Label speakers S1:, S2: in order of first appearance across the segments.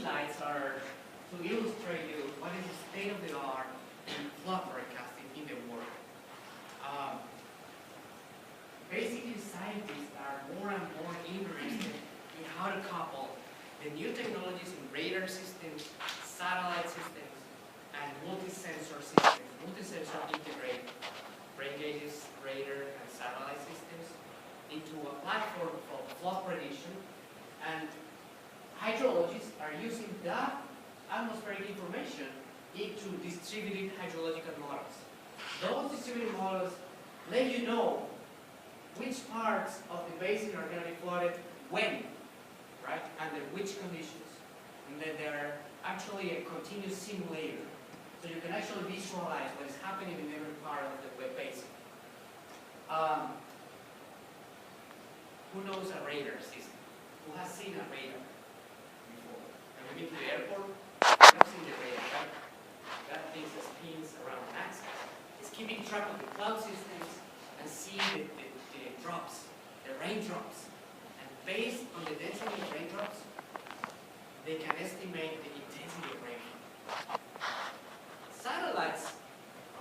S1: slides are to illustrate you what is the state of the art in flood forecasting in the world. Basically, scientists are more and more interested in how to couple the new technologies in radar systems, satellite systems, and multi-sensor systems. Multi-sensor integrate rain gauges, radar, and satellite systems into a platform for flood prediction. And hydrologists are using that atmospheric information into distributed hydrological models. Those distributed models let you know which parts of the basin are going to be flooded when, right, under which conditions. And then they're actually a continuous simulator. So you can actually visualize what is happening in every part of the basin. Who knows a radar system? Who has seen a radar before? Have you been to the airport? You've seen the radar, right? That thing that spins around an axis. It's keeping track of the cloud systems and seeing the drops, the raindrops. And based on the density of raindrops, they can estimate the intensity of rainfall. Satellites,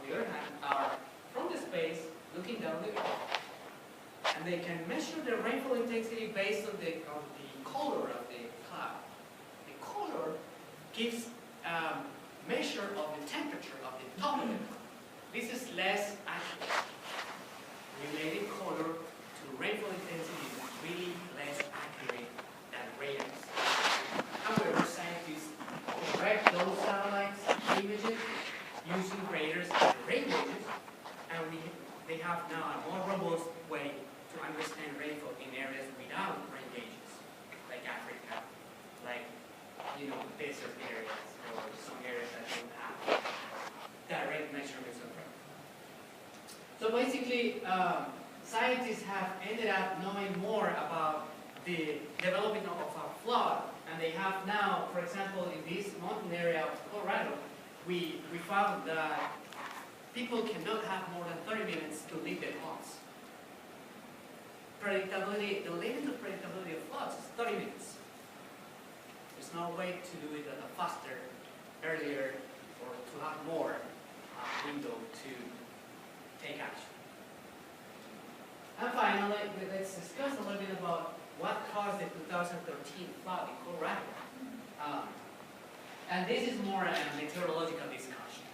S1: on the other hand, are from the space looking down the earth. And they can measure the rainfall intensity based on the color of the cloud. The color gives a measure of the temperature of the top of the cloud. This is less accurate. Related color to rainfall intensity is really less accurate than radars. However, scientists correct those satellites images using radars and rain gauges, and they have now a more robust way to understand rainfall in areas without rain gauges, like Africa, like desert areas, or some areas that don't have direct measurements of rainfall. So basically, scientists have ended up knowing more about the development of a flood, and they have now, for example, in this mountain area of Colorado, we found that people cannot have more than 30 minutes to leave their homes. Predictability, the limit of predictability of floods is 30 minutes. There's no way to do it at a faster, earlier, or to have more window to take action. And finally, let's discuss a little bit about what caused the 2013 flood in Colorado. And this is more a meteorological discussion.